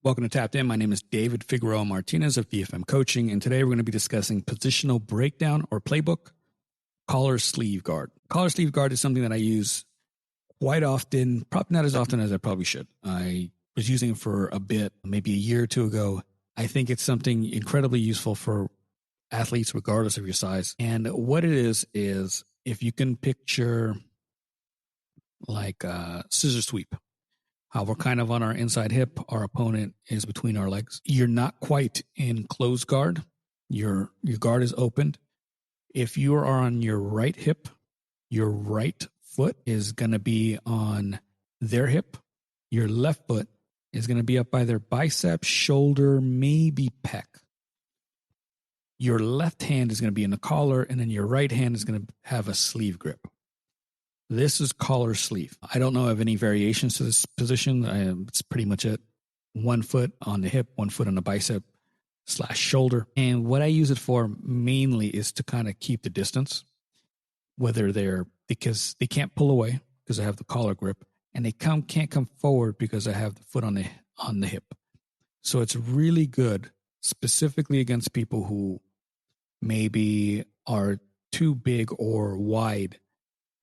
Welcome to Tapped In. My name is David Figueroa-Martinez of DFM Coaching, and today we're going to be discussing positional breakdown or playbook, collar sleeve guard. Collar sleeve guard is something that I use quite often, probably not as often as I probably should. I was using it for a bit, maybe a year or two ago. I think it's something incredibly useful for athletes, regardless of your size. And what it is if you can picture like a scissor sweep, how we're kind of on our inside hip, our opponent is between our legs. You're not quite in closed guard. Your guard is opened. If you are on your right hip, your right foot is going to be on their hip. Your left foot is going to be up by their bicep, shoulder, maybe pec. Your left hand is going to be in the collar, and then your right hand is going to have a sleeve grip. This is collar sleeve. I don't know of any variations to this position. It's pretty much it. 1 foot on the hip, 1 foot on the bicep / shoulder. And what I use it for mainly is to kind of keep the distance, because they can't pull away because I have the collar grip, and they can't come forward because I have the foot on the hip. So it's really good specifically against people who maybe are too big or wide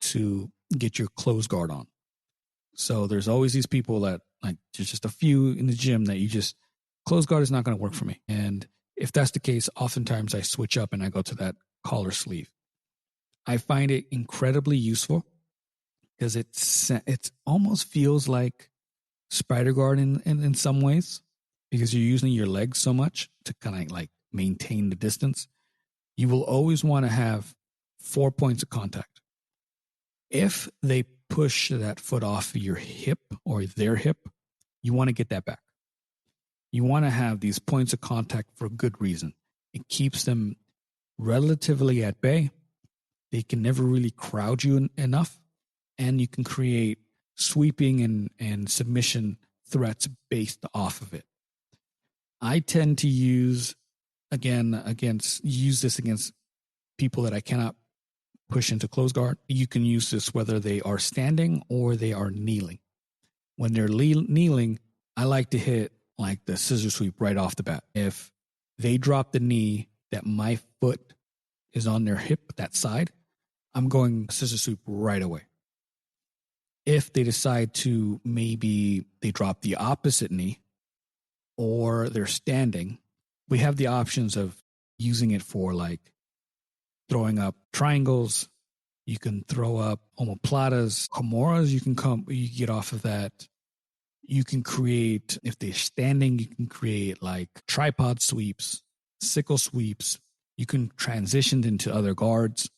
to get your closed guard on. So there's always these people that, like, there's just a few in the gym that closed guard is not going to work for me. And if that's the case, oftentimes I switch up and I go to that collar sleeve. I find it incredibly useful because it almost feels like spider guard in some ways, because you're using your legs so much to kind of like maintain the distance. You will always want to have 4 points of contact. If they push that foot off your hip or their hip, you want to get that back. You want to have these points of contact for a good reason. It keeps them relatively at bay. They can never really crowd you enough, and you can create sweeping and submission threats based off of it. I tend to use this against people that I cannot push into closed guard. You can use this whether they are standing or they are kneeling. When they're kneeling, I like to hit like the scissor sweep right off the bat. If they drop the knee that my foot is on their hip, that side, I'm going scissor sweep right away. If they decide to, maybe they drop the opposite knee or they're standing, we have the options of using it for like throwing up triangles. You can throw up omoplatas, kimuras. You get off of that. You can create, if they're standing, you can create like tripod sweeps, sickle sweeps. You can transition into other guards.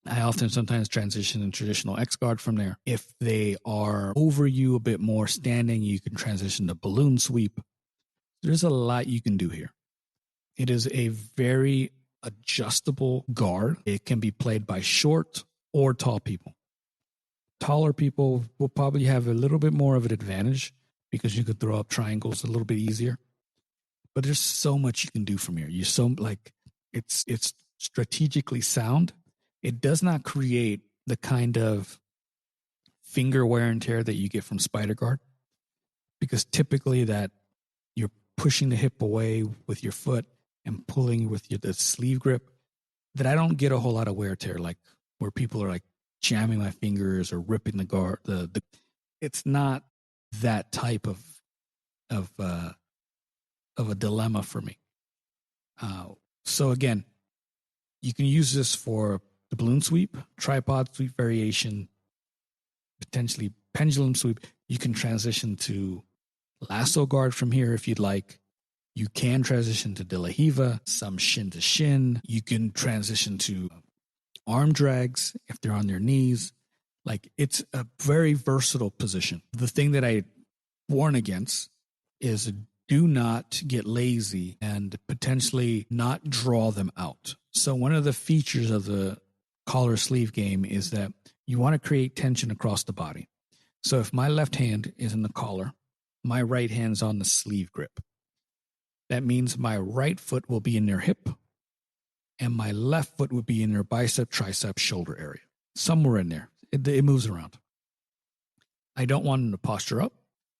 I sometimes transition in traditional X guard from there. If they are over you a bit more standing, you can transition to balloon sweep. There's a lot you can do here. It is a very adjustable guard. It can be played by short or tall people. Taller people will probably have a little bit more of an advantage because you could throw up triangles a little bit easier. But there's so much you can do from here. It's strategically sound. It does not create the kind of finger wear and tear that you get from spider guard, because typically that you're pushing the hip away with your foot and pulling with the sleeve grip, that I don't get a whole lot of wear tear, like where people are like jamming my fingers or ripping the guard. It's not that type of a dilemma for me. So again, you can use this for the balloon sweep, tripod sweep variation, potentially pendulum sweep. You can transition to lasso guard from here if you'd like. You can transition to De La Hiva, some shin to shin. You can transition to arm drags if they're on their knees. Like, it's a very versatile position. The thing that I warn against is do not get lazy and potentially not draw them out. So one of the features of the collar sleeve game is that you want to create tension across the body. So if my left hand is in the collar, my right hand's on the sleeve grip. That means my right foot will be in their hip and my left foot would be in their bicep, tricep, shoulder area. Somewhere in there. It moves around. I don't want them to posture up.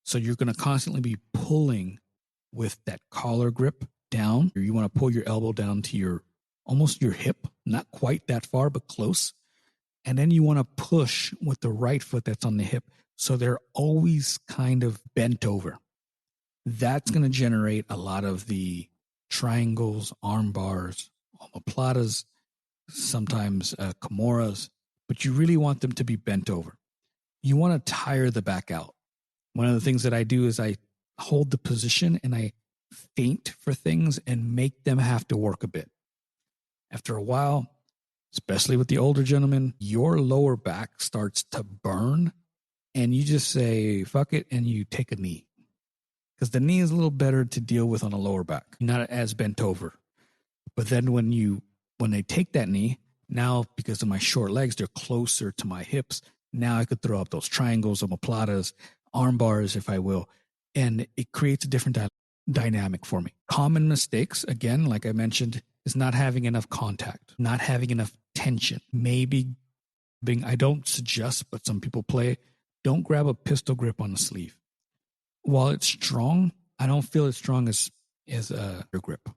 So you're going to constantly be pulling with that collar grip down. You want to pull your elbow down to almost your hip, not quite that far, but close. And then you want to push with the right foot that's on the hip. So they're always kind of bent over. That's going to generate a lot of the triangles, arm bars, omoplatas, sometimes kimuras, but you really want them to be bent over. You want to tire the back out. One of the things that I do is I hold the position and I feint for things and make them have to work a bit. After a while, especially with the older gentlemen, your lower back starts to burn and you just say, fuck it, and you take a knee. Because the knee is a little better to deal with on a lower back, not as bent over. But then when they take that knee, now because of my short legs, they're closer to my hips. Now I could throw up those triangles, omoplatas, arm bars, if I will. And it creates a different dynamic for me. Common mistakes, again, like I mentioned, is not having enough contact, not having enough tension. Maybe I don't suggest, but some people play, don't grab a pistol grip on the sleeve. While it's strong, I don't feel as strong as a grip.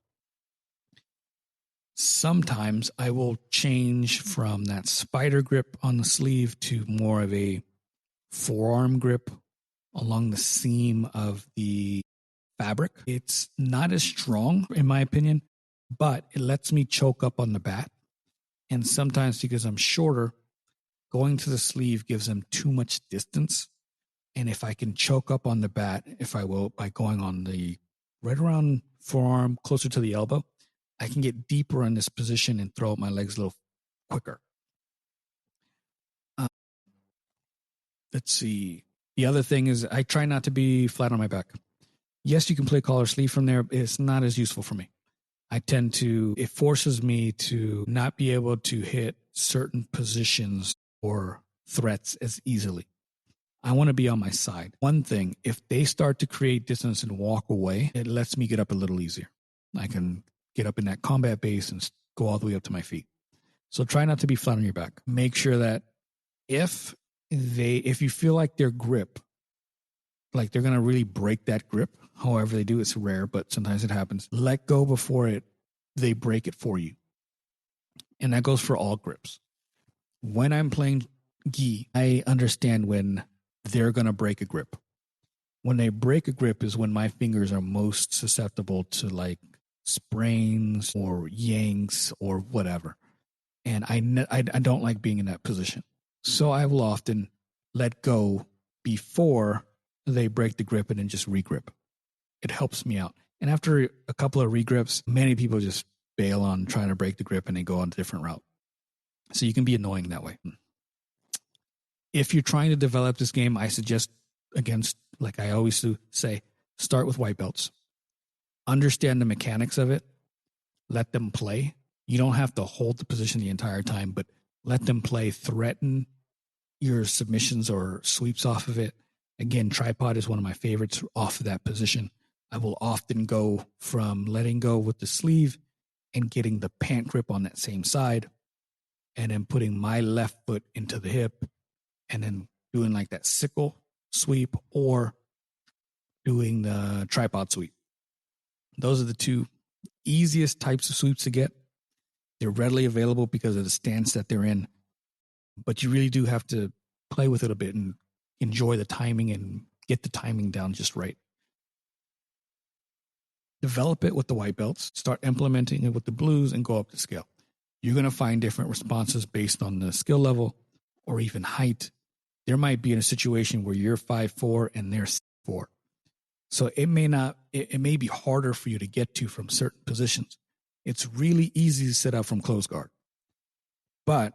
Sometimes I will change from that spider grip on the sleeve to more of a forearm grip along the seam of the fabric. It's not as strong, in my opinion, but it lets me choke up on the bat. And sometimes because I'm shorter, going to the sleeve gives them too much distance. And if I can choke up on the bat, if I will, by going on the right around forearm, closer to the elbow, I can get deeper in this position and throw up my legs a little quicker. Let's see. The other thing is I try not to be flat on my back. Yes, you can play collar sleeve from there. But it's not as useful for me. It forces me to not be able to hit certain positions or threats as easily. I want to be on my side. One thing, if they start to create distance and walk away, it lets me get up a little easier. I can get up in that combat base and go all the way up to my feet. So try not to be flat on your back. Make sure that if you feel like their grip, like they're going to really break that grip, however they do, it's rare, but sometimes it happens. Let go before they break it for you. And that goes for all grips. When I'm playing gi, I understand when they're going to break a grip. When they break a grip is when my fingers are most susceptible to like sprains or yanks or whatever. And I don't like being in that position. So I will often let go before they break the grip and then just regrip. It helps me out. And after a couple of regrips, many people just bail on trying to break the grip and they go on a different route. So you can be annoying that way. If you're trying to develop this game, I suggest, against, like I always do, say, start with white belts. Understand the mechanics of it. Let them play. You don't have to hold the position the entire time, but let them play. Threaten your submissions or sweeps off of it. Again, tripod is one of my favorites off of that position. I will often go from letting go with the sleeve and getting the pant grip on that same side, and then putting my left foot into the hip, and then doing like that sickle sweep or doing the tripod sweep. Those are the two easiest types of sweeps to get. They're readily available because of the stance that they're in, but you really do have to play with it a bit and enjoy the timing and get the timing down just right. Develop it with the white belts, start implementing it with the blues, and go up the scale. You're going to find different responses based on the skill level or even height. There might be in a situation where you're 5'4" and they're 6'4". So it may be harder for you to get to from certain positions. It's really easy to set up from close guard. But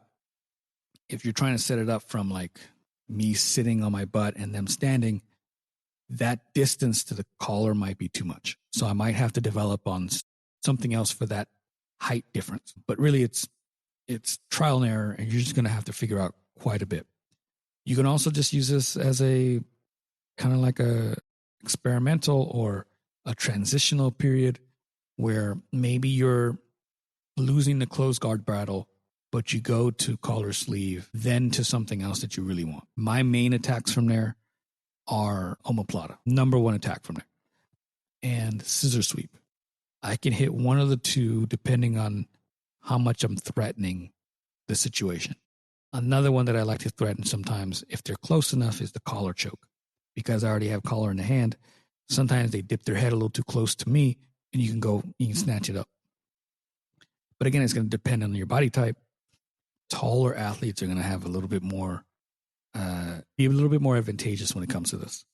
if you're trying to set it up from like me sitting on my butt and them standing, that distance to the collar might be too much. So I might have to develop on something else for that height difference. But really it's trial and error, and you're just going to have to figure out quite a bit. You can also just use this as a kind of like a experimental or a transitional period where maybe you're losing the close guard battle, but you go to collar sleeve, then to something else that you really want. My main attacks from there are omoplata. Number one attack from there. and scissor sweep. I can hit one of the two depending on how much I'm threatening the situation. Another one that I like to threaten sometimes, if they're close enough, is the collar choke. Because I already have collar in the hand, sometimes they dip their head a little too close to me, and you can snatch it up. But again, it's going to depend on your body type. Taller athletes are going to have a little bit more, be a little bit more advantageous when it comes to this.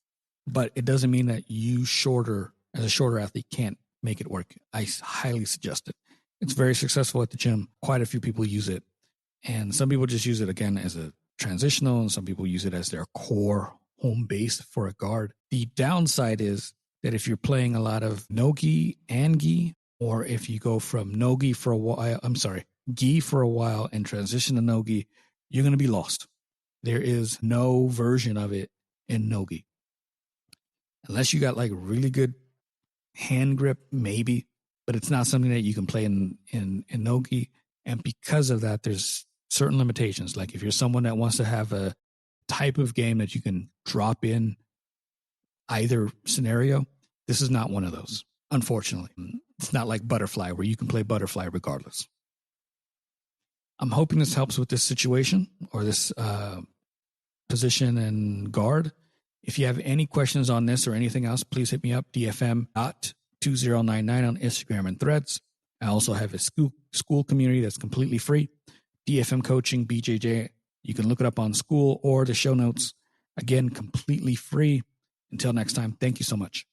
But it doesn't mean that you as a shorter athlete, can't make it work. I highly suggest it. It's very successful at the gym. Quite a few people use it. And some people just use it, again, as a transitional, and some people use it as their core home base for a guard. The downside is that if you're playing a lot of no-gi and gi, or if you go from no-gi for a while, gi for a while and transition to no-gi, you're going to be lost. There is no version of it in no-gi. Unless you got like really good hand grip, maybe, but it's not something that you can play in no-gi. And because of that, there's certain limitations. Like if you're someone that wants to have a type of game that you can drop in either scenario, this is not one of those, unfortunately. It's not like butterfly where you can play butterfly regardless. I'm hoping this helps with this situation or this position and guard. If you have any questions on this or anything else, please hit me up, dfm.2099 on Instagram and Threads. I also have a school community that's completely free, DFM Coaching, BJJ. You can look it up on school or the show notes. Again, completely free. Until next time, thank you so much.